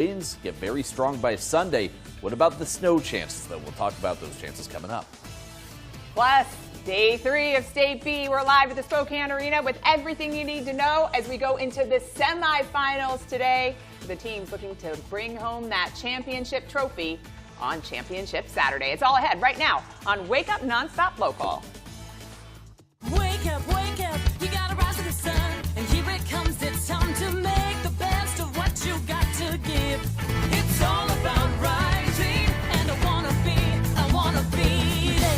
Winds get very strong by Sunday. What about the snow chances, though? We'll talk about those chances coming up. Plus, Day 3 of State B. We're live at the Spokane Arena with everything you need to know as we go into the semifinals today. The teams looking to bring home that championship trophy on Championship Saturday. It's all ahead right now on Wake Up Nonstop Local. Wake up, you gotta rise to the sun, and here it comes, it's time to make the best of what you got to give. It's all about rising, and I wanna be there.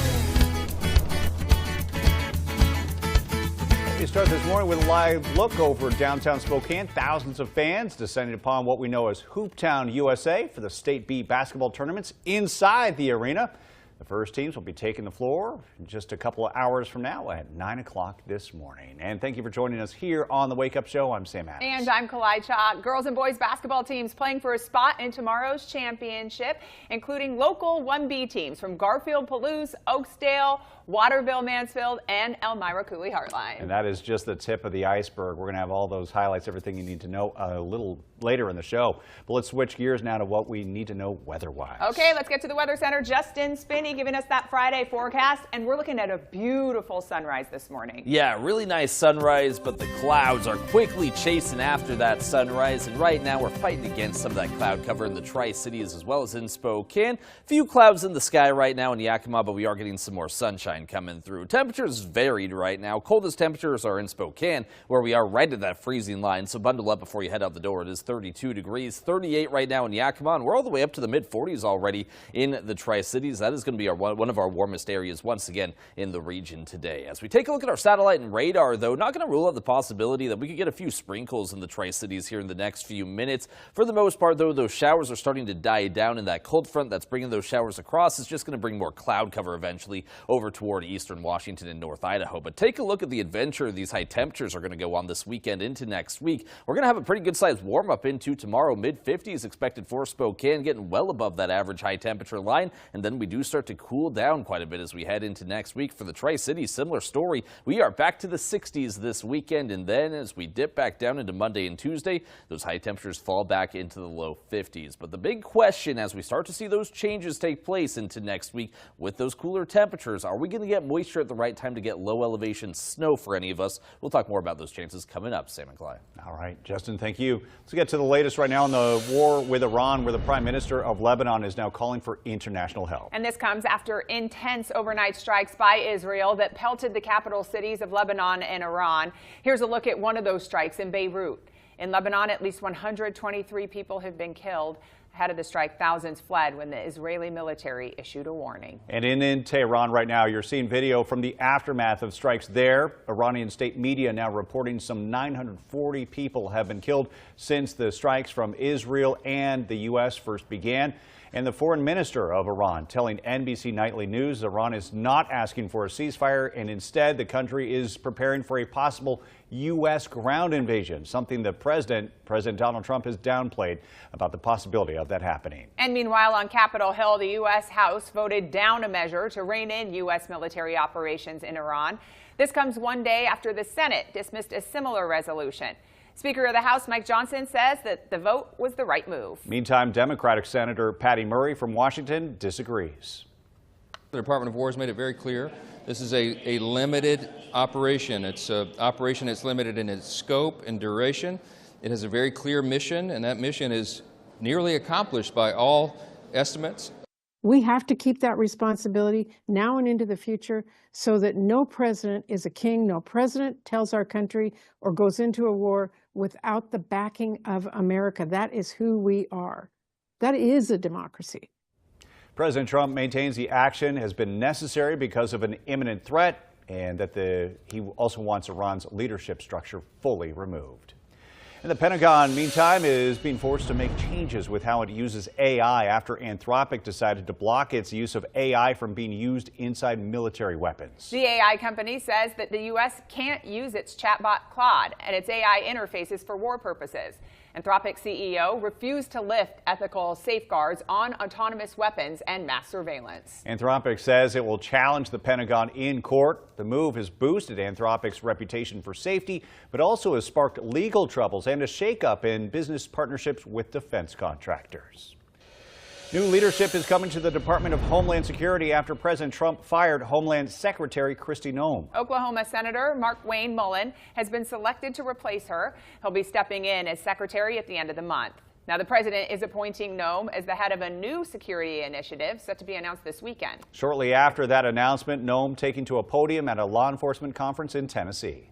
We start this morning with a live look over downtown Spokane. Thousands of fans descending upon what we know as Hooptown, USA for the State B basketball tournaments inside the arena. The first teams will be taking the floor in just a couple of hours from now at 9 o'clock this morning. And thank you for joining us here on the Wake Up Show. I'm Sam Adams. And I'm Kalai Chalk. Girls and boys basketball teams playing for a spot in tomorrow's championship, including local 1B teams from Garfield, Palouse, Oakdale, Waterville, Mansfield, and Elmira Cooley Heartline. And that is just the tip of the iceberg. We're going to have all those highlights, everything you need to know a little later in the show. But let's switch gears now to what we need to know weather-wise. Okay, let's get to the Weather Center. Justin Spinney giving us that Friday forecast, and we're looking at a beautiful sunrise this morning. Yeah, really nice sunrise, but the clouds are quickly chasing after that sunrise. And right now we're fighting against some of that cloud cover in the Tri-Cities as well as in Spokane. Few clouds in the sky right now in Yakima, but we are getting some more sunshine coming through. Temperatures varied right now. Coldest temperatures are in Spokane, where we are right at that freezing line. So bundle up before you head out the door. It is 32 degrees, 38 right now in Yakima, and we're all the way up to the mid-40s already in the Tri-Cities. That is going to be one of our warmest areas once again in the region today. As we take a look at our satellite and radar, though, not going to rule out the possibility that we could get a few sprinkles in the Tri-Cities here in the next few minutes. For the most part, though, those showers are starting to die down, and that cold front that's bringing those showers across is just going to bring more cloud cover eventually over toward eastern Washington and North Idaho. But take a look at the adventure these high temperatures are going to go on this weekend into next week. We're going to have a pretty good sized warm up into tomorrow. Mid-50s expected for Spokane, getting well above that average high temperature line. And then we do start to cool down quite a bit as we head into next week. For the Tri-Cities, similar story. We are back to the 60s this weekend. And then as we dip back down into Monday and Tuesday, those high temperatures fall back into the low 50s. But the big question as we start to see those changes take place into next week with those cooler temperatures, are we going to get moisture at the right time to get low elevation snow for any of us? We'll talk more about those chances coming up. Sam and Clyde. All right, Justin, thank you. Let's get to the latest right now on the war with Iran, where the Prime Minister of Lebanon is now calling for international help. And this comes after intense overnight strikes by Israel that pelted the capital cities of Lebanon and Iran. Here's a look at one of those strikes in Beirut. In Lebanon, at least 123 people have been killed. Ahead of the strike, thousands fled when the Israeli military issued a warning. And in Tehran right now, you're seeing video from the aftermath of strikes there. Iranian state media now reporting some 940 people have been killed since the strikes from Israel and the U.S. first began. And the foreign minister of Iran telling NBC Nightly News Iran is not asking for a ceasefire, and instead the country is preparing for a possible U.S. ground invasion, something the President Donald Trump has downplayed about the possibility of that happening. And meanwhile, on Capitol Hill, the U.S. House voted down a measure to rein in U.S. military operations in Iran. This comes one day after the Senate dismissed a similar resolution. Speaker of the House Mike Johnson says that the vote was the right move. Meantime, Democratic Senator Patty Murray from Washington disagrees. The Department of War has made it very clear this is a limited operation. It's an operation that's limited in its scope and duration. It has a very clear mission, and that mission is nearly accomplished by all estimates. We have to keep that responsibility now and into the future so that no president is a king, no president tells our country or goes into a war without the backing of America. That is who we are. That is a democracy. President Trump maintains the action has been necessary because of an imminent threat, and that he also wants Iran's leadership structure fully removed. And the Pentagon, meantime, is being forced to make changes with how it uses AI after Anthropic decided to block its use of AI from being used inside military weapons. The AI company says that the U.S. can't use its chatbot Claude and its AI interfaces for war purposes. Anthropic CEO refused to lift ethical safeguards on autonomous weapons and mass surveillance. Anthropic says it will challenge the Pentagon in court. The move has boosted Anthropic's reputation for safety, but also has sparked legal troubles and a shakeup in business partnerships with defense contractors. New leadership is coming to the Department of Homeland Security after President Trump fired Homeland Secretary Kristi Noem. Oklahoma Senator Mark Wayne Mullen has been selected to replace her. He'll be stepping in as secretary at the end of the month. Now, the president is appointing Noem as the head of a new security initiative set to be announced this weekend. Shortly after that announcement, Noem taking to a podium at a law enforcement conference in Tennessee.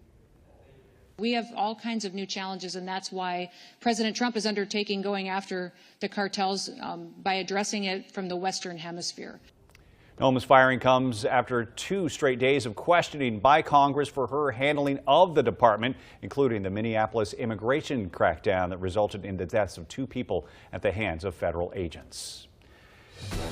We have all kinds of new challenges, and that's why President Trump is undertaking going after the cartels by addressing it from the Western Hemisphere. Noem's firing comes after 2 straight days of questioning by Congress for her handling of the department, including the Minneapolis immigration crackdown that resulted in the deaths of 2 people at the hands of federal agents.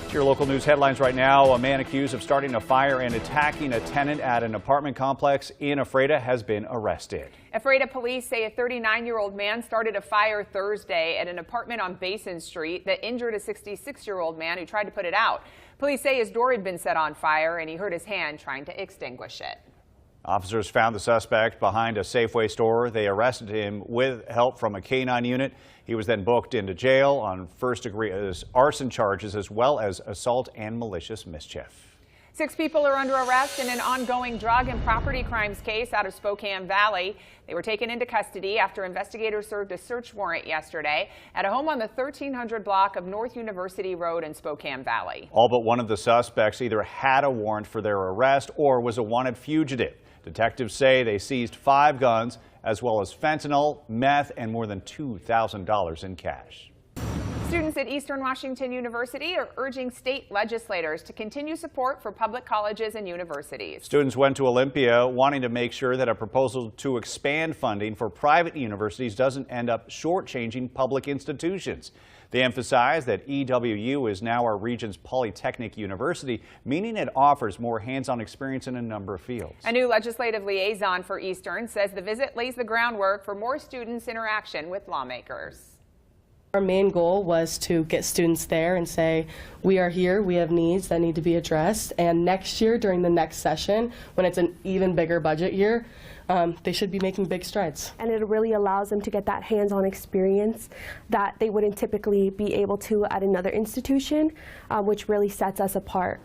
To your local news headlines right now, a man accused of starting a fire and attacking a tenant at an apartment complex in Ephrata has been arrested. Ephrata police say a 39-year-old man started a fire Thursday at an apartment on Basin Street that injured a 66-year-old man who tried to put it out. Police say his door had been set on fire and he hurt his hand trying to extinguish it. Officers found the suspect behind a Safeway store. They arrested him with help from a K-9 unit. He was then booked into jail on first-degree arson charges as well as assault and malicious mischief. 6 people are under arrest in an ongoing drug and property crimes case out of Spokane Valley. They were taken into custody after investigators served a search warrant yesterday at a home on the 1300 block of North University Road in Spokane Valley. All but one of the suspects either had a warrant for their arrest or was a wanted fugitive. Detectives say they seized 5 guns as well as fentanyl, meth, and more than $2,000 in cash. Students at Eastern Washington University are urging state legislators to continue support for public colleges and universities. Students went to Olympia wanting to make sure that a proposal to expand funding for private universities doesn't end up shortchanging public institutions. They emphasize that EWU is now our region's polytechnic university, meaning it offers more hands-on experience in a number of fields. A new legislative liaison for Eastern says the visit lays the groundwork for more students' interaction with lawmakers. Our main goal was to get students there and say, we are here, we have needs that need to be addressed, and next year during the next session, when it's an even bigger budget year, they should be making big strides. And it really allows them to get that hands-on experience that they wouldn't typically be able to at another institution, which really sets us apart.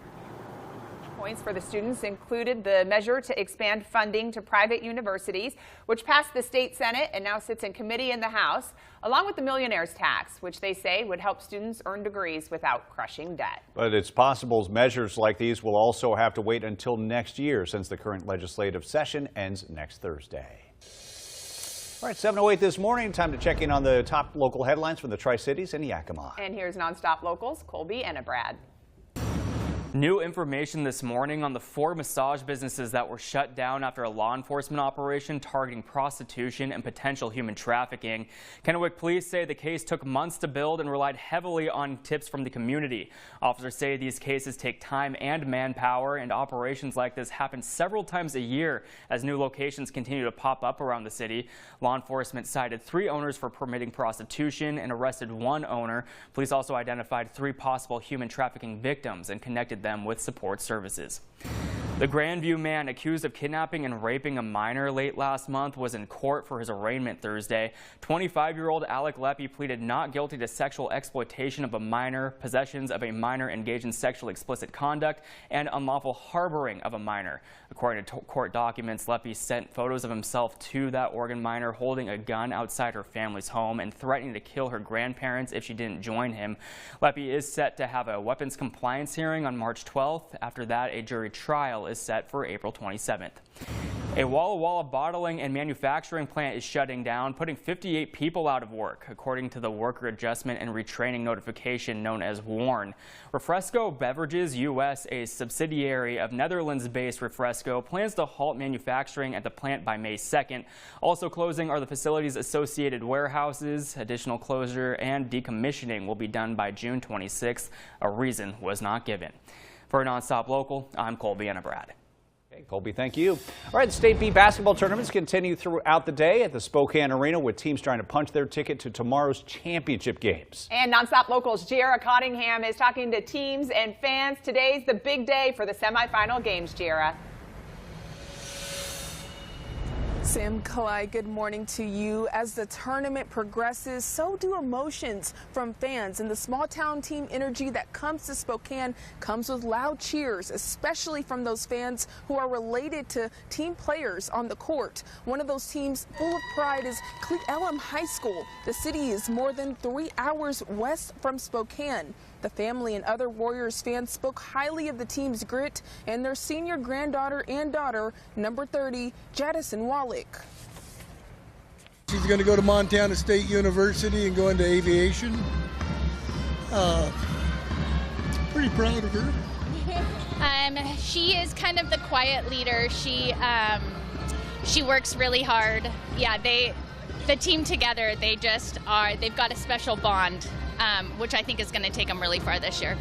Points for the students included the measure to expand funding to private universities, which passed the state Senate and now sits in committee in the House, along with the millionaire's tax, which they say would help students earn degrees without crushing debt. But it's possible measures like these will also have to wait until next year, since the current legislative session ends next Thursday. All right, 7:08 this morning. Time to check in on the top local headlines from the Tri-Cities and Yakima. And here's NonStop Locals, Colby and Brad. New information this morning on the 4 massage businesses that were shut down after a law enforcement operation targeting prostitution and potential human trafficking. Kennewick police say the case took months to build and relied heavily on tips from the community. Officers say these cases take time and manpower, and operations like this happen several times a year as new locations continue to pop up around the city. Law enforcement cited 3 owners for permitting prostitution and arrested 1 owner. Police also identified 3 possible human trafficking victims and connected them with support services. The Grandview man accused of kidnapping and raping a minor late last month was in court for his arraignment Thursday. 25-year-old Alec Leppi pleaded not guilty to sexual exploitation of a minor, possessions of a minor engaged in sexually explicit conduct, and unlawful harboring of a minor. According to court documents, Leppi sent photos of himself to that Oregon minor holding a gun outside her family's home and threatening to kill her grandparents if she didn't join him. Leppi is set to have a weapons compliance hearing on March 12th. After that, a jury trial is set for April 27th. A Walla Walla bottling and manufacturing plant is shutting down, putting 58 people out of work, according to the Worker Adjustment and Retraining Notification known as WARN. Refresco Beverages US, a subsidiary of Netherlands-based Refresco, plans to halt manufacturing at the plant by May 2nd. Also closing are the facility's associated warehouses. Additional closure and decommissioning will be done by June 26th. A reason was not given. For NonStop Local, I'm Colby and Brad. Okay, Colby, thank you. All right, the State B basketball tournaments continue throughout the day at the Spokane Arena with teams trying to punch their ticket to tomorrow's championship games. And NonStop Locals' Giera Cottingham is talking to teams and fans. Today's the big day for the semifinal games, Giera. Sam, Kalai, good morning to you. As the tournament progresses, so do emotions from fans, and the small town team energy that comes to Spokane comes with loud cheers, especially from those fans who are related to team players on the court. One of those teams full of pride is Cle Elum High School. The city is more than 3 hours west from Spokane. The family and other Warriors fans spoke highly of the team's grit and their senior granddaughter and daughter, number 30, Jadison Wallach. She's going to go to Montana State University and go into aviation. Pretty proud of her. She is kind of the quiet leader. She works really hard. Yeah, the team together, they've got a special bond, which I think is going to take them really far this year.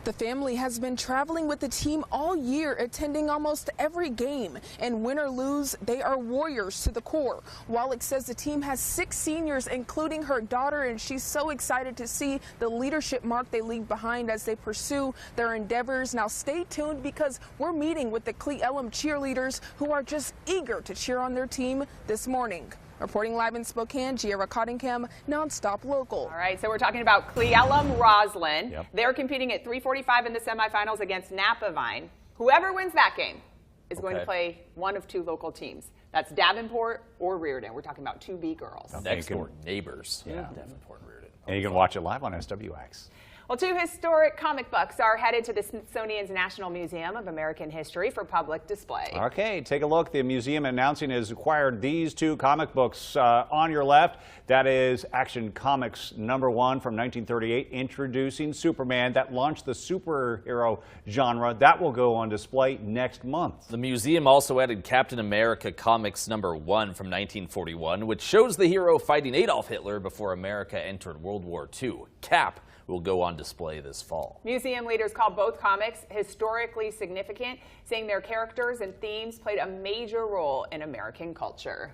The family has been traveling with the team all year, attending almost every game. And win or lose, they are Warriors to the core. Wallach says the team has 6 seniors, including her daughter, and she's so excited to see the leadership mark they leave behind as they pursue their endeavors. Now stay tuned, because we're meeting with the Cle Elum cheerleaders who are just eager to cheer on their team this morning. Reporting live in Spokane, Giera Cottingham, NonStop Local. All right, so we're talking about Cle Elum Roslyn. Yep. They're competing at 3:45 in the semifinals against Napavine. Whoever wins that game is going to play one of 2 local teams. That's Davenport or Reardon. We're talking about 2B girls. Next door neighbors. Yeah. Davenport and Reardon. And you can watch it live on SWX. Well, 2 historic comic books are headed to the Smithsonian's National Museum of American History for public display. Okay, take a look. The museum announcing has acquired these 2 comic books on your left. That is Action Comics #1 from 1938, introducing Superman. That launched the superhero genre. That will go on display next month. The museum also added Captain America Comics #1 from 1941, which shows the hero fighting Adolf Hitler before America entered World War II. Cap will go on display this fall. Museum leaders call both comics historically significant, saying their characters and themes played a major role in American culture.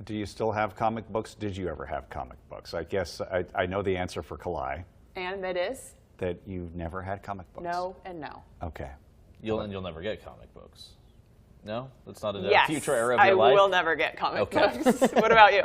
Do you still have comic books? Did you ever have comic books? I guess I know the answer for Kalai. And that is? That you've never had comic books. No and no. Okay. You'll never get comic books. No? That's not a Yes, future era of your life? I will never get comic books. What about you?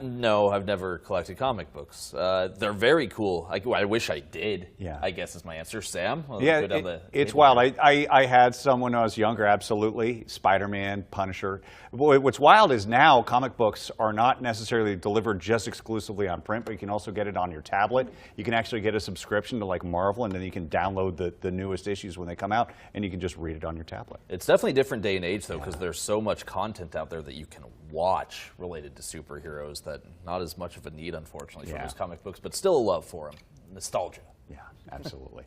No, I've never collected comic books. They're very cool. I wish I did. Yeah. I guess is my answer. Sam? Yeah, it's wild. I had some when I was younger, absolutely. Spider-Man, Punisher. What's wild is now comic books are not necessarily delivered just exclusively on print, but you can also get it on your tablet. You can actually get a subscription to like Marvel, and then you can download the newest issues when they come out, and you can just read it on your tablet. It's definitely a different day and age, though, because there's so much content out there that you can watch related to superheroes that not as much of a need, unfortunately, for those comic books, but still a love for them. Nostalgia. Yeah, absolutely.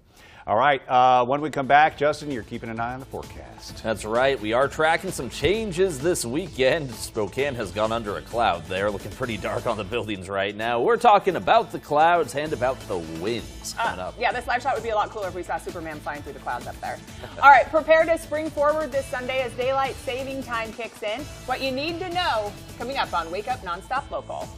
All right, when we come back, Justin, you're keeping an eye on the forecast. That's right. We are tracking some changes this weekend. Spokane has gone under a cloud there, looking pretty dark on the buildings right now. We're talking about the clouds and about the winds coming up. Yeah, this live shot would be a lot cooler if we saw Superman flying through the clouds up there. All right, prepare to spring forward this Sunday as daylight saving time kicks in. What you need to know coming up on Wake Up NonStop Local.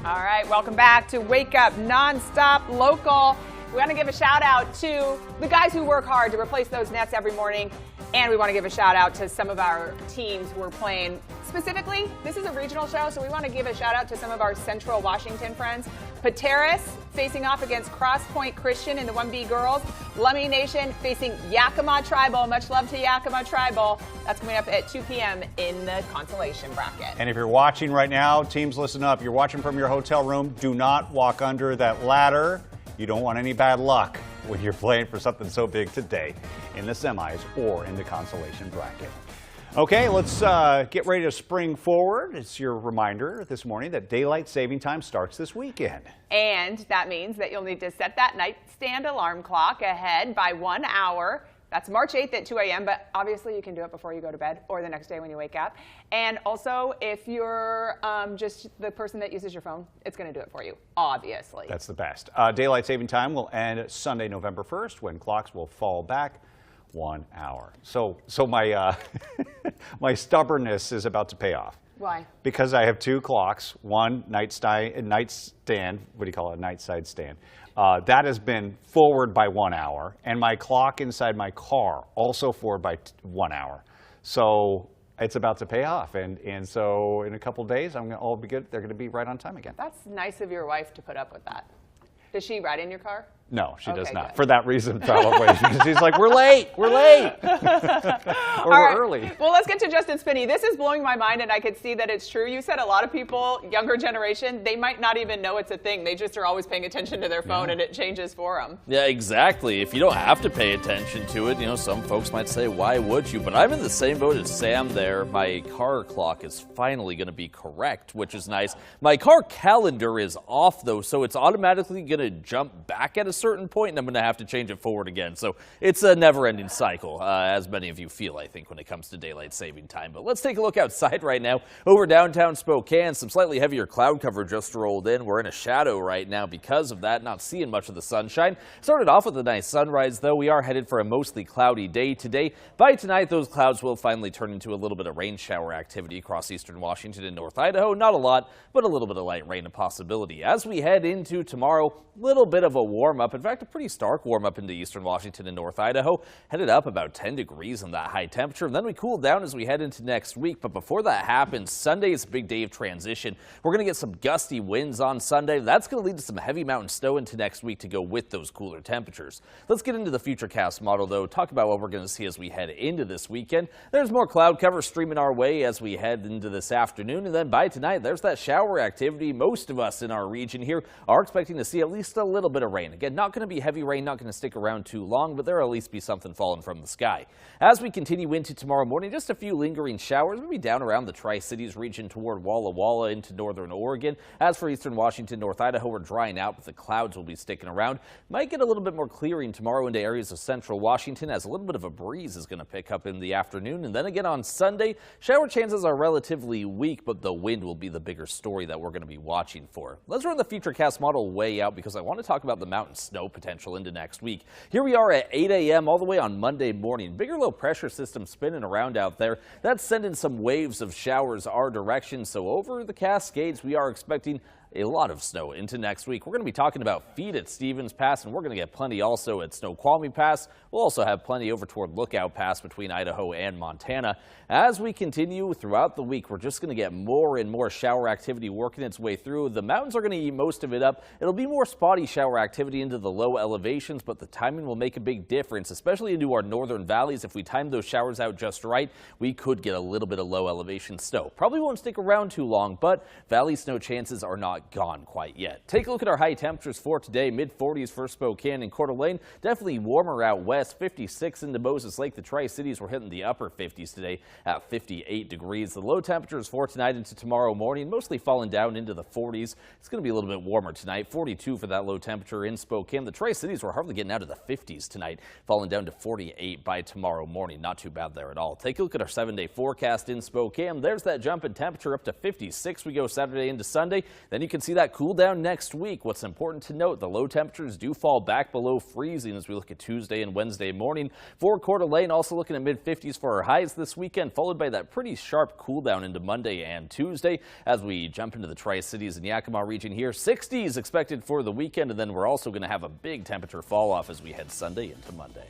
All right, welcome back to Wake Up Nonstop Local. We want to give a shout out to the guys who work hard to replace those nets every morning. And we want to give a shout out to some of our teams who are playing. Specifically, this is a regional show, so we want to give a shout out to some of our Central Washington friends. Pateras facing off against Cross Point Christian in the 1B girls. Lummi Nation facing Yakima Tribal. Much love to Yakima Tribal. That's coming up at 2 p.m. in the consolation bracket. And if you're watching right now, teams, listen up. You're watching from your hotel room. Do not walk under that ladder. You don't want any bad luck when you're playing for something so big today in the semis or in the consolation bracket. Okay, let's get ready to spring forward. It's your reminder this morning that daylight saving time starts this weekend. And that means that you'll need to set that nightstand alarm clock ahead by 1 hour. That's March 8th at 2 a.m., but obviously you can do it before you go to bed or the next day when you wake up. And also, if you're just the person that uses your phone, it's going to do it for you, obviously. That's the best. Daylight saving time will end Sunday, November 1st, when clocks will fall back 1 hour. So my my stubbornness is about to pay off. Why? Because I have two clocks, one nightstand, what do you call it, a nightside stand. That has been forward by 1 hour, and my clock inside my car also forward by 1 hour. So it's about to pay off, and so in a couple days, I'm going to all be good. They're going to be right on time again. That's nice of your wife to put up with that. Does she ride in your car? No, she does not. Good. For that reason, probably. She's like, we're late. Or we're early. Well, let's get to Justin Spinney. This is blowing my mind, and I could see that it's true. You said a lot of people, younger generation, they might not even know it's a thing. They just are always paying attention to their phone, and it changes for them. Yeah, exactly. If you don't have to pay attention to it, some folks might say, why would you? But I'm in the same boat as Sam there. My car clock is finally going to be correct, which is nice. My car calendar is off, though, so it's automatically going to jump back at a certain point, and I'm going to have to change it forward again. So it's a never-ending cycle, as many of you feel, I think, when it comes to daylight saving time. But let's take a look outside right now over downtown Spokane. Some slightly heavier cloud cover just rolled in. We're in a shadow right now because of that, not seeing much of the sunshine. Started off with a nice sunrise, though. We are headed for a mostly cloudy day today. By tonight, those clouds will finally turn into a little bit of rain shower activity across eastern Washington and North Idaho. Not a lot, but a little bit of light rain a possibility. As we head into tomorrow, a little bit of a warm-up. In fact, a pretty stark warm-up into eastern Washington and North Idaho. Headed up about 10 degrees in that high temperature, and then we cool down as we head into next week. But before that happens, Sunday is a big day of transition. We're going to get some gusty winds on Sunday. That's going to lead to some heavy mountain snow into next week to go with those cooler temperatures. Let's get into the Futurecast model, though. Talk about what we're going to see as we head into this weekend. There's more cloud cover streaming our way as we head into this afternoon, and then by tonight, there's that shower activity. Most of us in our region here are expecting to see at least a little bit of rain. Again, not going to be heavy rain, not going to stick around too long, but there will at least be something falling from the sky. As we continue into tomorrow morning, just a few lingering showers, maybe down around the Tri-Cities region toward Walla Walla into northern Oregon. As for eastern Washington, North Idaho, we're drying out, but the clouds will be sticking around. Might get a little bit more clearing tomorrow into areas of central Washington as a little bit of a breeze is going to pick up in the afternoon. And then again on Sunday, shower chances are relatively weak, but the wind will be the bigger story that we're going to be watching for. Let's run the Futurecast model way out because I want to talk about the mountain snow potential into next week. Here we are at 8 a.m. all the way on Monday morning. Bigger low pressure system spinning around out there. That's sending some waves of showers our direction. So over the Cascades, we are expecting a lot of snow into next week. We're going to be talking about feet at Stevens Pass, and we're going to get plenty also at Snoqualmie Pass. We'll also have plenty over toward Lookout Pass between Idaho and Montana. As we continue throughout the week, we're just going to get more and more shower activity working its way through. The mountains are going to eat most of it up. It'll be more spotty shower activity into the low elevations, but the timing will make a big difference, especially into our northern valleys. If we time those showers out just right, we could get a little bit of low elevation snow. Probably won't stick around too long, but valley snow chances are not gone quite yet. Take a look at our high temperatures for today. Mid-40s for Spokane and Coeur d'Alene. Definitely warmer out west. 56 into Moses Lake. The Tri-Cities were hitting the upper 50s today at 58 degrees. The low temperatures for tonight into tomorrow morning, mostly falling down into the 40s. It's going to be a little bit warmer tonight. 42 for that low temperature in Spokane. The Tri-Cities were hardly getting out of the 50s tonight, falling down to 48 by tomorrow morning. Not too bad there at all. Take a look at our 7-day forecast in Spokane. There's that jump in temperature up to 56. We go Saturday into Sunday. Then you could see that cool down next week. What's important to note, the low temperatures do fall back below freezing as we look at Tuesday and Wednesday morning. For Coeur d'Alene, also looking at mid-50s for our highs this weekend, followed by that pretty sharp cool down into Monday and Tuesday. As we jump into the Tri-Cities and Yakima region here, 60s expected for the weekend, and then we're also going to have a big temperature fall off as we head Sunday into Monday.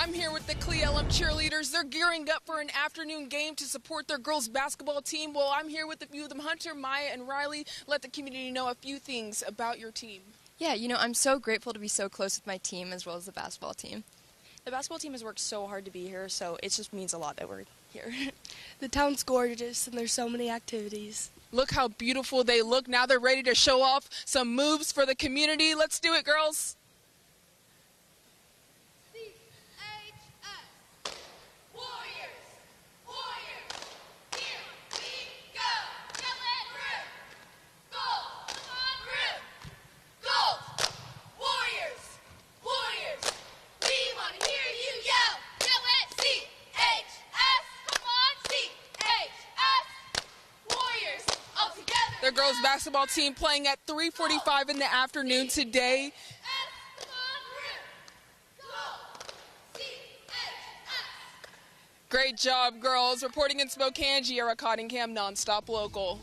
I'm here with the Cle-Elum cheerleaders. They're gearing up for an afternoon game to support their girls basketball team. Well, I'm here with a few of them. Hunter, Maya, and Riley, let the community know a few things about your team. Yeah, you know, I'm so grateful to be so close with my team as well as the basketball team. The basketball team has worked so hard to be here, so it just means a lot that we're here. The town's gorgeous, and there's so many activities. Look how beautiful they look. Now they're ready to show off some moves for the community. Let's do it, girls. The girls basketball team playing at 3:45 in the afternoon today. Great job, girls. Reporting in Spokane, Giera Cottingham, NonStop Local.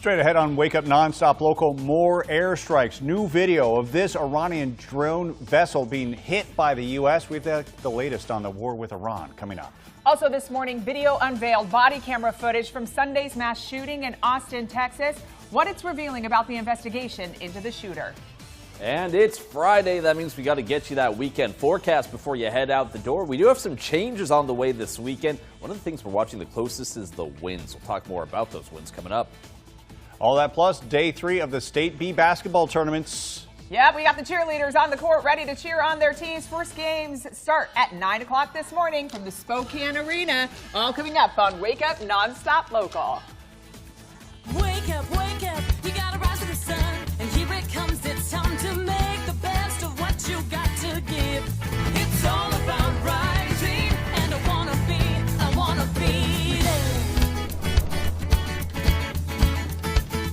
Straight ahead on Wake Up Nonstop Local, more airstrikes. New video of this Iranian drone vessel being hit by the U.S. We've got the latest on the war with Iran coming up. Also this morning, video unveiled body camera footage from Sunday's mass shooting in Austin, Texas. What it's revealing about the investigation into the shooter. And it's Friday. That means we got to get you that weekend forecast before you head out the door. We do have some changes on the way this weekend. One of the things we're watching the closest is the winds. We'll talk more about those winds coming up. All that plus day 3 of the State B basketball tournaments. Yeah, we got the cheerleaders on the court ready to cheer on their teams. First games start at 9 o'clock this morning from the Spokane Arena. All coming up on Wake Up Nonstop Local. Wake up, you gotta rise to the sun. And here it comes, it's time to make the best of what you got to give. It's all about rising, and I wanna be there.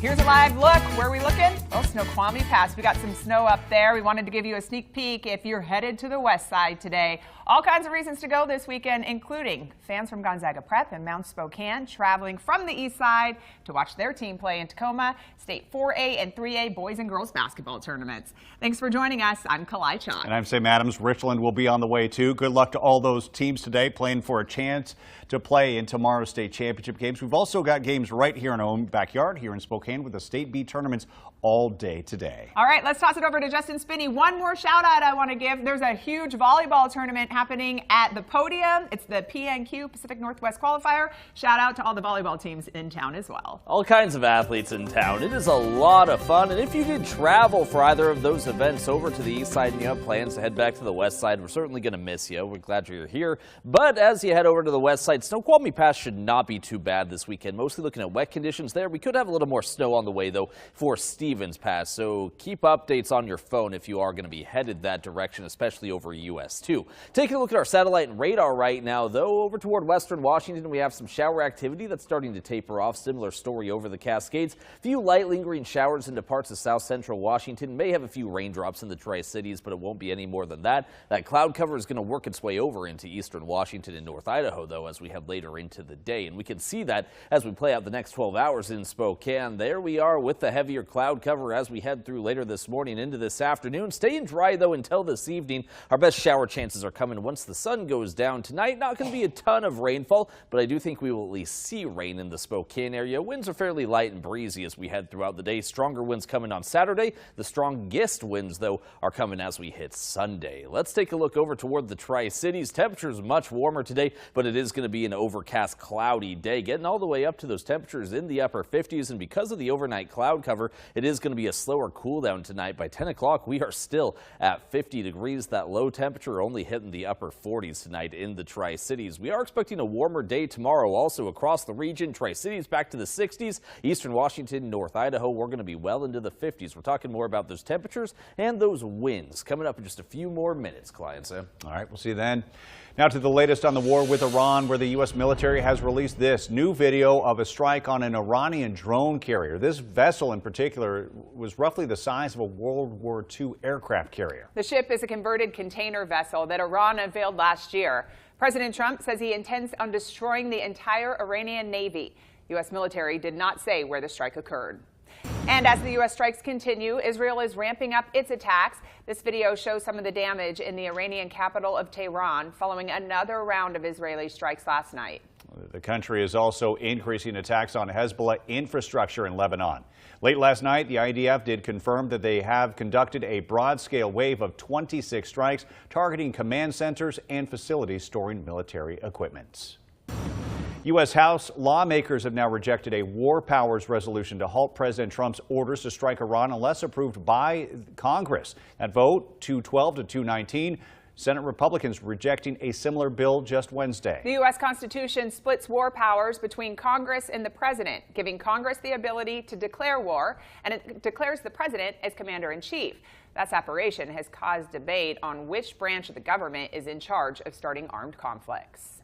Here's a live look. Where are we looking? Oh, Snoqualmie Pass. We got some snow up there. We wanted to give you a sneak peek if you're headed to the west side today. All kinds of reasons to go this weekend, including fans from Gonzaga Prep and Mount Spokane traveling from the east side to watch their team play in Tacoma State 4A and 3A boys and girls basketball tournaments. Thanks for joining us. I'm Kalai Chalk. And I'm Sam Adams. Richland will be on the way too. Good luck to all those teams today playing for a chance to play in tomorrow's state championship games. We've also got games right here in our own backyard here in Spokane with the State B tournaments all day today. All right, let's toss it over to Justin Spinney. One more shout out I want to give. There's a huge volleyball tournament happening at the podium. It's the PNQ Pacific Northwest Qualifier. Shout out to all the volleyball teams in town as well. All kinds of athletes in town. It is a lot of fun. And if you did travel for either of those events over to the east side and you have plans to head back to the west side, we're certainly going to miss you. We're glad you're here. But as you head over to the west side, Snoqualmie Pass should not be too bad this weekend. Mostly looking at wet conditions there. We could have a little more snow on the way, though, for Stevens Pass. So keep updates on your phone if you are going to be headed that direction, especially over US 2. Taking a look at our satellite and radar right now, though, over toward western Washington, we have some shower activity that's starting to taper off. Similar story over the Cascades. A few light lingering showers into parts of south central Washington. May have a few raindrops in the Tri-Cities, but it won't be any more than that. That cloud cover is going to work its way over into eastern Washington and North Idaho, though, as we head later into the day. And we can see that as we play out the next 12 hours in Spokane. There we are with the heavier cloud cover as we head through later this morning into this afternoon. Staying dry, though, until this evening. Our best shower chances are coming once the sun goes down tonight. Not going to be a ton of rainfall, but I do think we will at least see rain in the Spokane area. Winds are fairly light and breezy as we head throughout the day. Stronger winds coming on Saturday. The strongest winds, though, are coming as we hit Sunday. Let's take a look over toward the Tri-Cities. Temperatures much warmer today, but it is going to be an overcast, cloudy day, getting all the way up to those temperatures in the upper 50s. And because of the overnight cloud cover, it is going to be a slower cool down tonight. By 10 o'clock, we are still at 50 degrees. That low temperature only hitting the upper 40s tonight in the Tri-Cities. We are expecting a warmer day tomorrow also across the region. Tri-Cities back to the 60s. Eastern Washington, North Idaho, we're going to be well into the 50s. We're talking more about those temperatures and those winds coming up in just a few more minutes, Clyde. Sam. All right, we'll see you then. Now to the latest on the war with Iran, where the U.S. military has released this new video of a strike on an Iranian drone carrier. This vessel in particular was roughly the size of a World War II aircraft carrier. The ship is a converted container vessel that Iran unveiled last year. President Trump says he intends on destroying the entire Iranian Navy. U.S. military did not say where the strike occurred. And as the U.S. strikes continue, Israel is ramping up its attacks. This video shows some of the damage in the Iranian capital of Tehran following another round of Israeli strikes last night. The country is also increasing attacks on Hezbollah infrastructure in Lebanon. Late last night, the IDF did confirm that they have conducted a broad-scale wave of 26 strikes targeting command centers and facilities storing military equipment. U.S. House lawmakers have now rejected a war powers resolution to halt President Trump's orders to strike Iran unless approved by Congress. That vote, 212 to 219. Senate Republicans rejecting a similar bill just Wednesday. The U.S. Constitution splits war powers between Congress and the president, giving Congress the ability to declare war, and it declares the president as commander-in-chief. That separation has caused debate on which branch of the government is in charge of starting armed conflicts.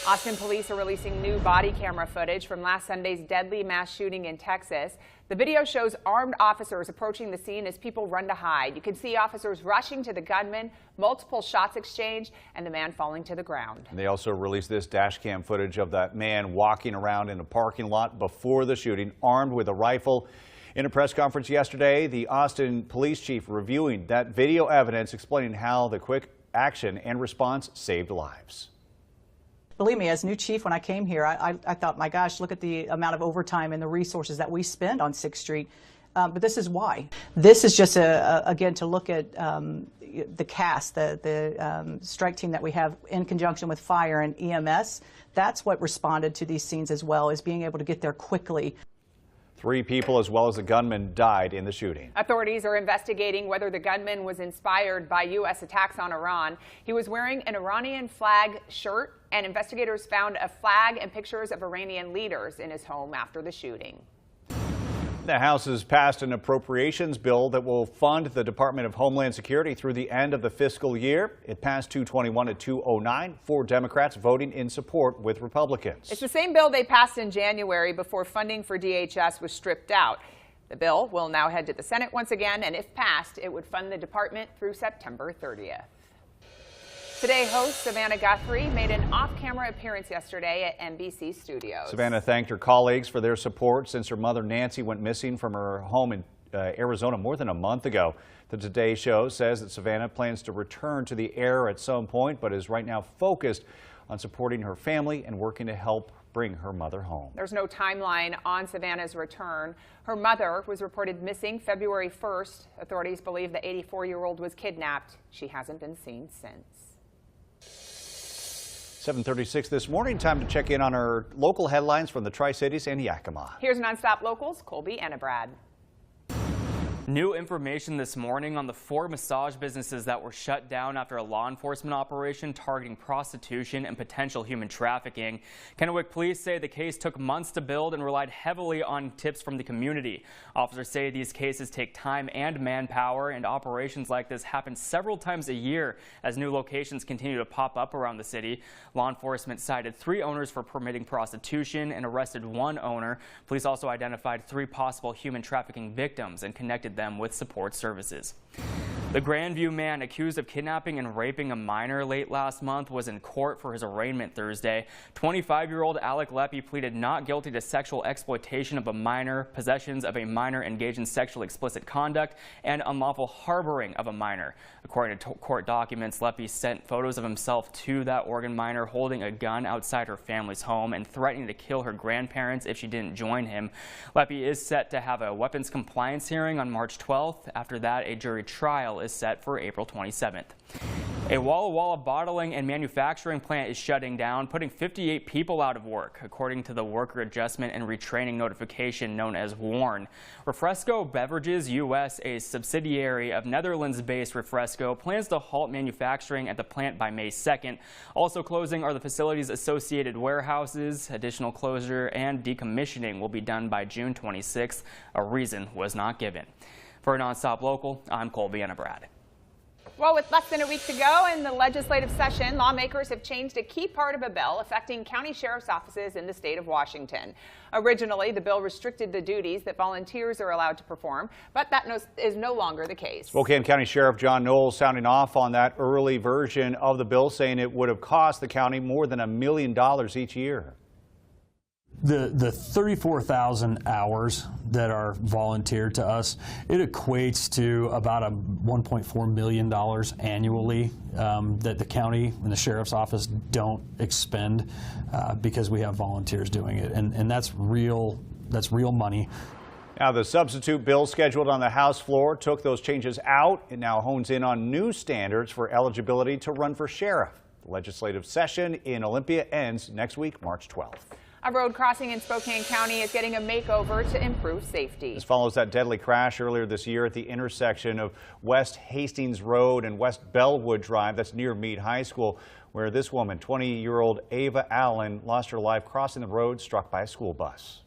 Austin police are releasing new body camera footage from last Sunday's deadly mass shooting in Texas. The video shows armed officers approaching the scene as people run to hide. You can see officers rushing to the gunman, multiple shots exchanged, and the man falling to the ground. And they also released this dash cam footage of that man walking around in a parking lot before the shooting, armed with a rifle. In a press conference yesterday, the Austin police chief reviewing that video evidence, explaining how the quick action and response saved lives. Believe me, as new chief, when I came here, I thought, my gosh, look at the amount of overtime and the resources that we spend on 6th Street. But this is why. This is just, again, to look at the cast, the strike team that we have in conjunction with fire and EMS. That's what responded to these scenes as well, is being able to get there quickly. 3 people as well as a gunman died in the shooting. Authorities are investigating whether the gunman was inspired by U.S. attacks on Iran. He was wearing an Iranian flag shirt, and investigators found a flag and pictures of Iranian leaders in his home after the shooting. The House has passed an appropriations bill that will fund the Department of Homeland Security through the end of the fiscal year. It passed 221 to 209, 4 Democrats voting in support with Republicans. It's the same bill they passed in January before funding for DHS was stripped out. The bill will now head to the Senate once again, and if passed, it would fund the department through September 30th. Today, host Savannah Guthrie made an off-camera appearance yesterday at NBC Studios. Savannah thanked her colleagues for their support since her mother Nancy went missing from her home in Arizona more than a month ago. The Today Show says that Savannah plans to return to the air at some point, but is right now focused on supporting her family and working to help bring her mother home. There's no timeline on Savannah's return. Her mother was reported missing February 1st. Authorities believe the 84-year-old was kidnapped. She hasn't been seen since. 7:36 this morning. Time to check in on our local headlines from the Tri-Cities and Yakima. Here's NonStop Locals, Colby and Brad. New information this morning on the 4 massage businesses that were shut down after a law enforcement operation targeting prostitution and potential human trafficking. Kennewick police say the case took months to build and relied heavily on tips from the community. Officers say these cases take time and manpower, and operations like this happen several times a year as new locations continue to pop up around the city. Law enforcement cited 3 owners for permitting prostitution and arrested 1 owner. Police also identified 3 possible human trafficking victims and connected them with support services. The Grandview man accused of kidnapping and raping a minor late last month was in court for his arraignment Thursday. 25-year-old Alec Leppi pleaded not guilty to sexual exploitation of a minor, possessions of a minor engaged in sexually explicit conduct, and unlawful harboring of a minor. According to court documents, Leppi sent photos of himself to that Oregon minor holding a gun outside her family's home and threatening to kill her grandparents if she didn't join him. Leppi is set to have a weapons compliance hearing on March 12th. After that, a jury trial is set for April 27th. A Walla Walla bottling and manufacturing plant is shutting down, putting 58 people out of work, according to the Worker Adjustment and Retraining Notification known as WARN. Refresco Beverages US, a subsidiary of Netherlands-based Refresco, plans to halt manufacturing at the plant by May 2nd. Also closing are the facility's associated warehouses. Additional closure and decommissioning will be done by June 26th. A reason was not given. For NonStop Local, I'm Colby and Brad. Well, with less than a week to go in the legislative session, lawmakers have changed a key part of a bill affecting county sheriff's offices in the state of Washington. Originally, the bill restricted the duties that volunteers are allowed to perform, but that is no longer the case. Spokane County Sheriff John Knowles sounding off on that early version of the bill, saying it would have cost the county more than $1 million each year. The 34,000 hours that are volunteered to us, it equates to about $1.4 million annually that the county and the sheriff's office don't expend because we have volunteers doing it, and that's real money. Now, the substitute bill scheduled on the House floor took those changes out. It now hones in on new standards for eligibility to run for sheriff. The legislative session in Olympia ends next week, March 12th. A road crossing in Spokane County is getting a makeover to improve safety. This follows that deadly crash earlier this year at the intersection of West Hastings Road and West Bellwood Drive. That's near Meade High School, where this woman, 20-year-old Ava Allen, lost her life crossing the road struck by a school bus.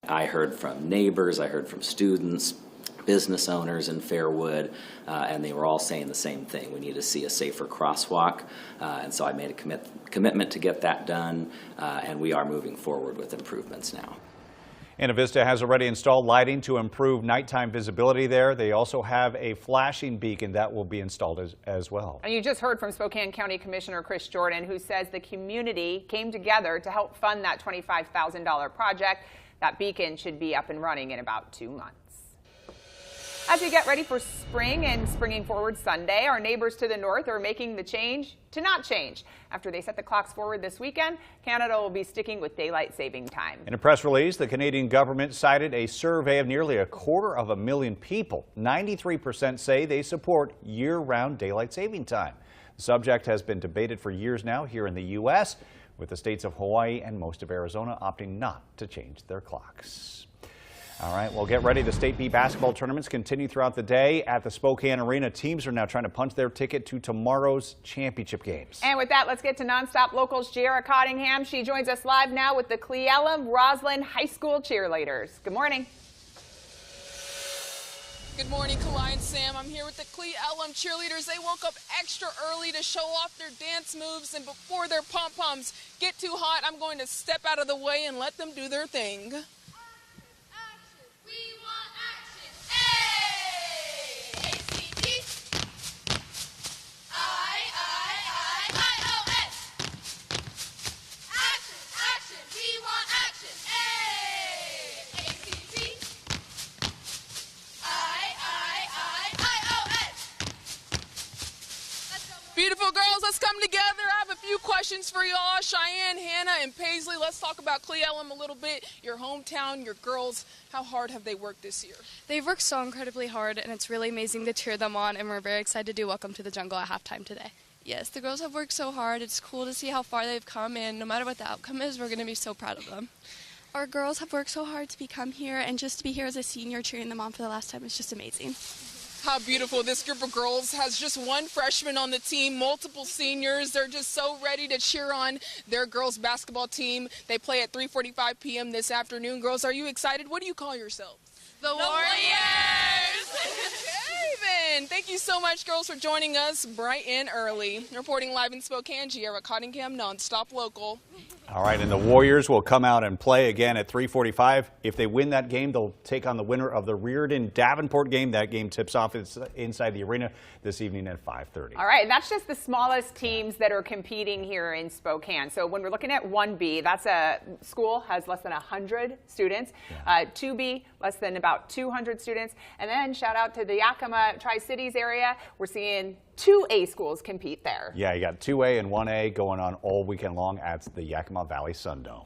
I heard from neighbors, I heard from students, business owners in Fairwood, and they were all saying the same thing. We need to see a safer crosswalk, and so I made a commitment to get that done, and we are moving forward with improvements now. Vista has already installed lighting to improve nighttime visibility there. They also have a flashing beacon that will be installed as well. And you just heard from Spokane County Commissioner Chris Jordan, who says the community came together to help fund that $25,000 project. That beacon should be up and running in about 2 months. As we get ready for spring and Springing Forward Sunday, our neighbors to the north are making the change to not change. After they set the clocks forward this weekend, Canada will be sticking with daylight saving time. In a press release, the Canadian government cited a survey of nearly 250,000 people. 93% say they support year-round daylight saving time. The subject has been debated for years now here in the U.S., with the states of Hawaii and most of Arizona opting not to change their clocks. All right, well, get ready. The State B basketball tournaments continue throughout the day at the Spokane Arena. Teams are now trying to punch their ticket to tomorrow's championship games. And with that, let's get to NonStop Locals' Giera Cottingham. She joins us live now with the Cle Elum-Roslyn High School cheerleaders. Good morning. Good morning, Kalai and Sam. I'm here with the Cle Elum cheerleaders. They woke up extra early to show off their dance moves, and before their pom-poms get too hot, I'm going to step out of the way and let them do their thing. Beautiful girls, let's come together. I have a few questions for y'all. Cheyenne, Hannah, and Paisley, let's talk about Cle Elum a little bit. Your hometown, your girls, how hard have they worked this year? They've worked so incredibly hard, and it's really amazing to cheer them on, and we're very excited to do Welcome to the Jungle at halftime today. Yes, the girls have worked so hard. It's cool to see how far they've come, and no matter what the outcome is, we're going to be so proud of them. Our girls have worked so hard to become here, and just to be here as a senior cheering them on for the last time is just amazing. How beautiful. This group of girls has just one freshman on the team, multiple seniors. They're just so ready to cheer on their girls basketball team. They play at 3:45 p.m. this afternoon. Girls, are you excited? What do you call yourselves? The Warriors! Okay, then. Thank you so much, girls, for joining us bright and early. Reporting live in Spokane, Giera Cottingham, NonStop Local. All right, and the Warriors will come out and play again at 3:45. If they win that game, they'll take on the winner of the Reardon-Davenport game. That game tips off inside the arena this evening at 5:30. All right, and that's just the smallest teams that are competing here in Spokane. So when we're looking at 1B, that's a school has less than 100 students. 2B, less than about 200 students. And then shout out to the Yakima Tri-Cities area. We're seeing 2A schools compete there. Yeah, you got 2A and 1A going on all weekend long at the Yakima Valley Sundome.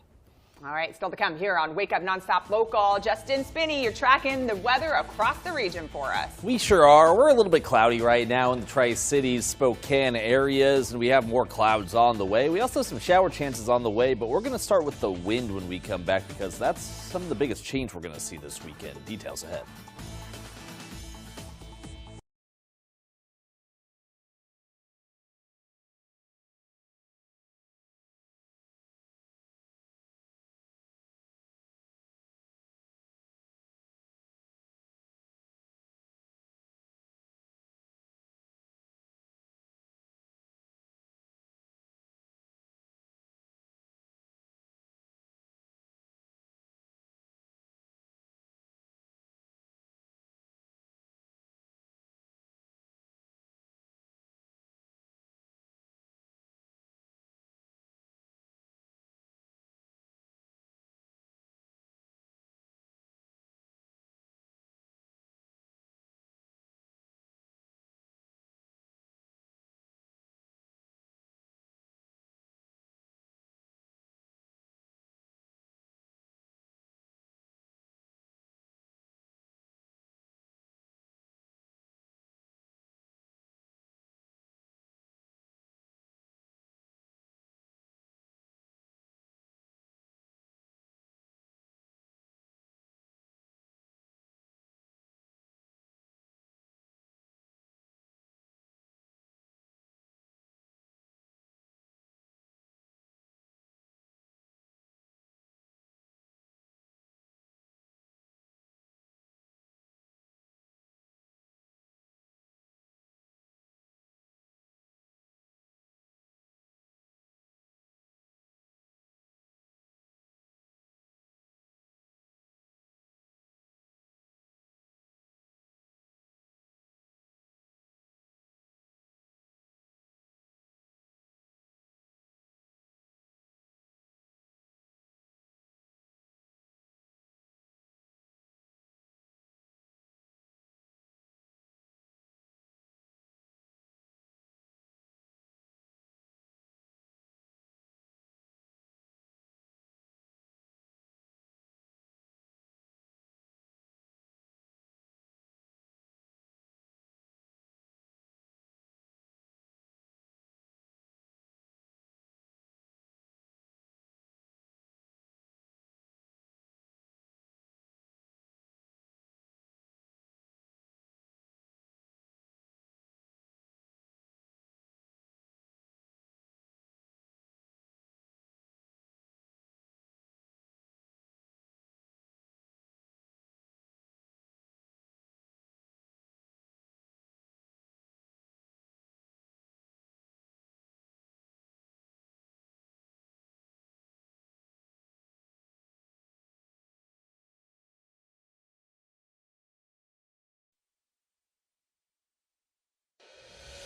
All right, still to come here on Wake Up NonStop Local. Justin Spinney, you're tracking the weather across the region for us. We sure are. We're a little bit cloudy right now in the Tri-Cities, Spokane areas, and we have more clouds on the way. We also have some shower chances on the way, but we're going to start with the wind when we come back because that's some of the biggest change we're going to see this weekend. Details ahead.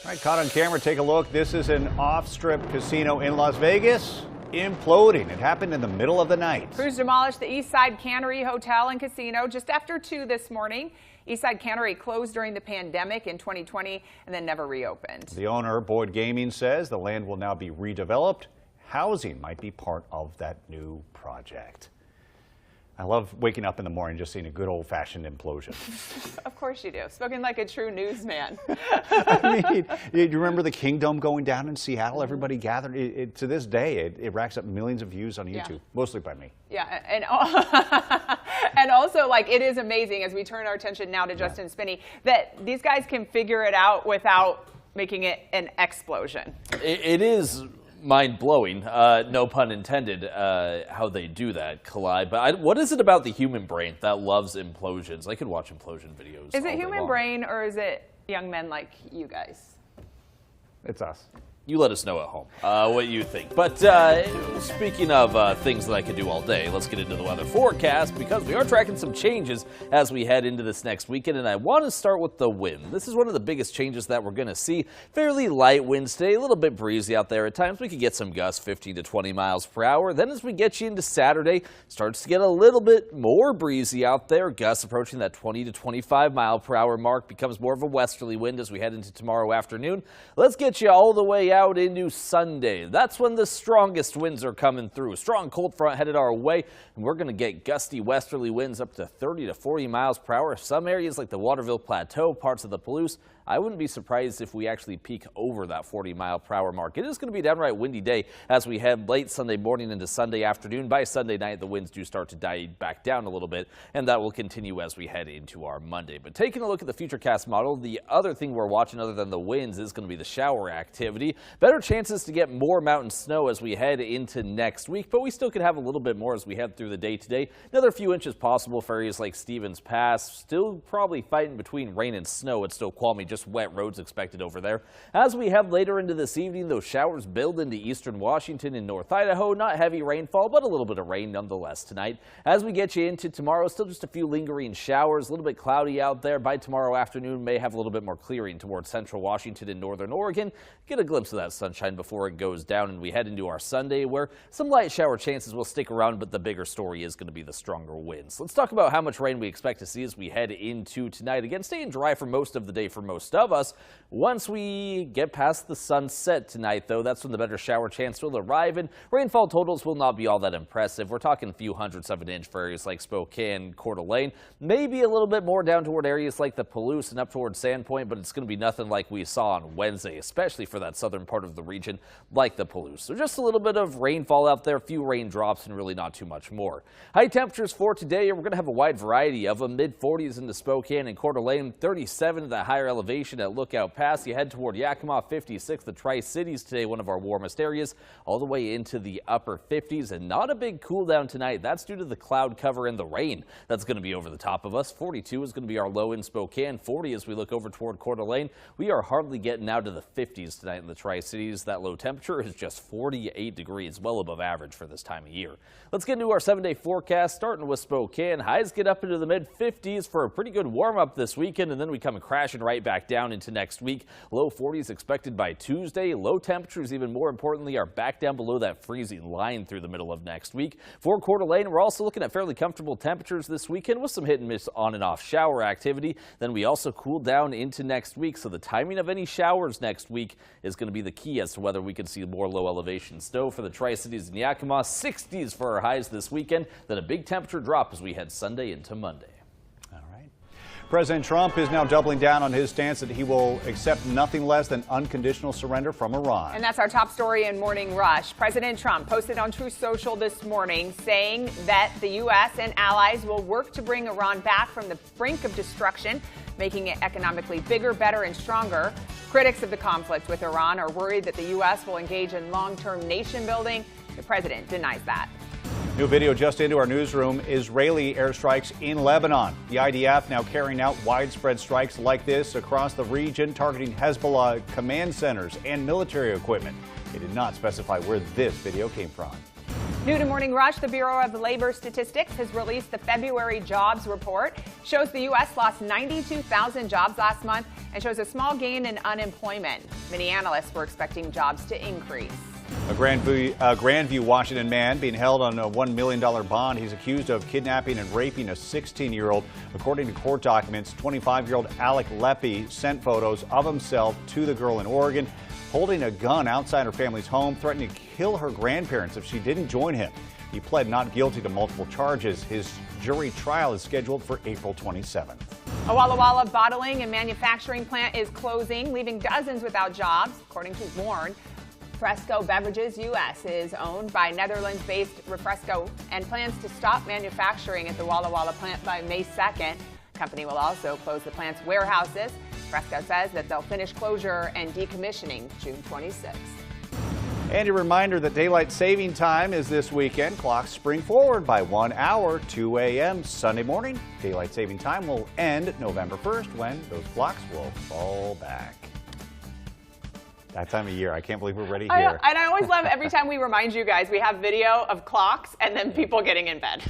All right, caught on camera, take a look. This is an off-strip casino in Las Vegas imploding. It happened in the middle of the night. Crews demolished the Eastside Cannery Hotel and Casino just after 2 this morning. Eastside Cannery closed during the pandemic in 2020 and then never reopened. The owner, Boyd Gaming, says the land will now be redeveloped. Housing might be part of that new project. I love waking up in the morning just seeing a good old-fashioned implosion. Of course you do. Spoken like a true newsman. I mean, you remember the Kingdom going down in Seattle? Everybody gathered. To this day, it racks up millions of views on YouTube, mostly by me. Yeah, and also, like, it is amazing as we turn our attention now to Justin Spinney that these guys can figure it out without making it an explosion. It is mind-blowing, no pun intended, how they do that, Collide. But what is it about the human brain that loves implosions? I could watch implosion videos. Is it human brain or is it young men like you guys? It's us. You let us know at home what you think. But speaking of things that I could do all day, let's get into the weather forecast because we are tracking some changes as we head into this next weekend. And I want to start with the wind. This is one of the biggest changes that we're going to see. Fairly light winds today, a little bit breezy out there at times. We could get some gusts 15 to 20 miles per hour. Then as we get you into Saturday, starts to get a little bit more breezy out there. Gusts approaching that 20 to 25 mile per hour mark. Becomes more of a westerly wind as we head into tomorrow afternoon. Let's get you all the way out into Sunday. That's when the strongest winds are coming through. Strong cold front headed our way, and we're going to get gusty westerly winds up to 30 to 40 miles per hour. Some areas like the Waterville Plateau, parts of the Palouse, I wouldn't be surprised if we actually peak over that 40 mile per hour mark. It is going to be a downright windy day as we head late Sunday morning into Sunday afternoon. By Sunday night, the winds do start to die back down a little bit, and that will continue as we head into our Monday. But taking a look at the Futurecast model, the other thing we're watching other than the winds is going to be the shower activity. Better chances to get more mountain snow as we head into next week, but we still could have a little bit more as we head through the day today. Another few inches possible for areas like Stevens Pass. Still probably fighting between rain and snow. It's still Qualmy, just wet roads expected over there. As we head later into this evening, those showers build into eastern Washington and North Idaho. Not heavy rainfall, but a little bit of rain nonetheless tonight. As we get you into tomorrow, still just a few lingering showers, a little bit cloudy out there. By tomorrow afternoon, may have a little bit more clearing towards central Washington and northern Oregon. Get a glimpse of that sunshine before it goes down, and we head into our Sunday where some light shower chances will stick around, but the bigger story is going to be the stronger winds. Let's talk about how much rain we expect to see as we head into tonight. Again, staying dry for most of the day for most of us. Once we get past the sunset tonight, though, that's when the better shower chance will arrive, and rainfall totals will not be all that impressive. We're talking a few hundredths of an inch for areas like Spokane, Coeur d'Alene, maybe a little bit more down toward areas like the Palouse and up toward Sandpoint, but it's going to be nothing like we saw on Wednesday, especially for that southern part of the region like the Palouse. So just a little bit of rainfall out there, few raindrops, and really not too much more. High temperatures for today, we're going to have a wide variety of them. Mid-40s into Spokane and Coeur d'Alene, 37 at the higher elevation at Lookout Pass. You head toward Yakima, 56. The Tri-Cities today, one of our warmest areas, all the way into the upper 50s, and not a big cool down tonight. That's due to the cloud cover and the rain that's going to be over the top of us. 42 is going to be our low in Spokane. 40 as we look over toward Coeur d'Alene. We are hardly getting out of the 50s tonight in the Tri-Cities. That low temperature is just 48 degrees, well above average for this time of year. Let's get into our 7-day forecast, starting with Spokane. Highs get up into the mid-50s for a pretty good warm-up this weekend, and then we come crashing right back down into next week. Low 40s expected by Tuesday. Low temperatures, even more importantly, are back down below that freezing line through the middle of next week. For Coeur d'Alene, we're also looking at fairly comfortable temperatures this weekend with some hit and miss on and off shower activity. Then we also cool down into next week, so the timing of any showers next week is going to be the key as to whether we can see more low elevation snow for the Tri-Cities and Yakima. 60s for our highs this weekend, then a big temperature drop as we head Sunday into Monday. President Trump is now doubling down on his stance that he will accept nothing less than unconditional surrender from Iran. And that's our top story in Morning Rush. President Trump posted on Truth Social this morning saying that the U.S. and allies will work to bring Iran back from the brink of destruction, making it economically bigger, better, and stronger. Critics of the conflict with Iran are worried that the U.S. will engage in long-term nation building. The president denies that. New video just into our newsroom. Israeli airstrikes in Lebanon. The IDF now carrying out widespread strikes like this across the region, targeting Hezbollah command centers and military equipment. They did not specify where this video came from. New to Morning Rush, the Bureau of Labor Statistics has released the February jobs report. Shows the U.S. lost 92,000 jobs last month, It shows a small gain in unemployment. Many analysts were expecting jobs to increase. A Grandview, Washington man being held on a $1 million bond. He's accused of kidnapping and raping a 16-year-old. According to court documents, 25-year-old Alec Leppi sent photos of himself to the girl in Oregon, holding a gun outside her family's home, threatening to kill her grandparents if she didn't join him. He pled not guilty to multiple charges. His jury trial is scheduled for April 27th. A Walla Walla bottling and manufacturing plant is closing, leaving dozens without jobs, according to Warren. Refresco Beverages U.S. is owned by Netherlands-based Refresco and plans to stop manufacturing at the Walla Walla plant by May 2nd. The company will also close the plant's warehouses. Refresco says that they'll finish closure and decommissioning June 26th. And a reminder that daylight saving time is this weekend. Clocks spring forward by 1 hour, 2 a.m. Sunday morning. Daylight saving time will end November 1st when those clocks will fall back. That time of year, I can't believe we're ready here. And I always love every time we remind you guys, we have video of clocks and then people getting in bed.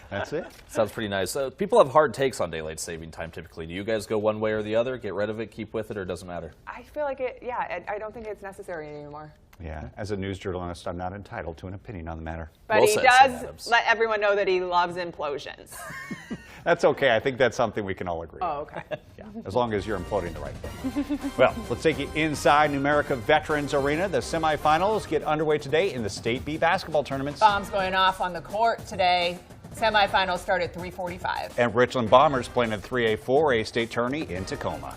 That's it. Sounds pretty nice. People have hard takes on daylight saving time typically. Do you guys go one way or the other? Get rid of it, keep with it, or it doesn't matter? I feel like I don't think it's necessary anymore. Yeah, as a news journalist, I'm not entitled to an opinion on the matter. But he does let everyone know that he loves implosions. That's okay. I think that's something we can all agree on. Oh, okay. Yeah, as long as you're imploding the right thing. Well, let's take you inside Numerica Veterans Arena. The semifinals get underway today in the State B basketball tournaments. Bombs going off on the court today. Semifinals start at 3:45. And Richland Bombers playing at 3A, 4A state tourney in Tacoma.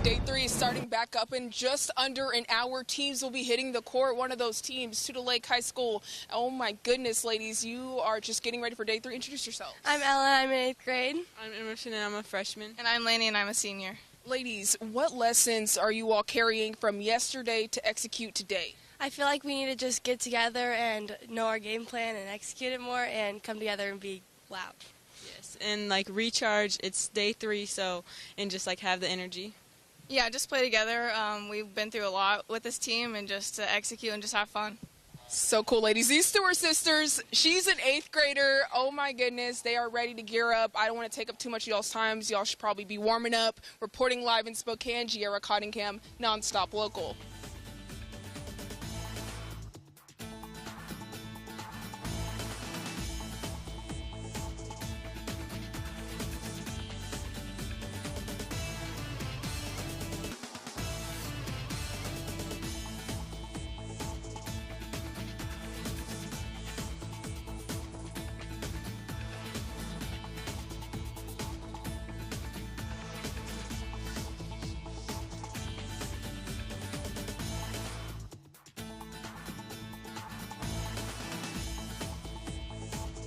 Day 3 is starting back up in just under an hour. Teams will be hitting the court. One of those teams, Tudor Lake High School. Oh my goodness, ladies, you are just getting ready for Day 3. Introduce yourselves. I'm Ella, I'm in 8th grade. I'm Emerson and I'm a freshman. And I'm Lainey and I'm a senior. Ladies, what lessons are you all carrying from yesterday to execute today? I feel like we need to just get together and know our game plan and execute it more and come together and be loud. Yes, and like recharge. It's Day 3, and just like have the energy. Yeah, just play together. We've been through a lot with this team and just to execute and just have fun. So cool, ladies. These two are sisters. She's an 8th grader. Oh my goodness, they are ready to gear up. I don't want to take up too much of y'all's time. Y'all should probably be warming up. Reporting live in Spokane, Giera Cottingham, NonStop Local.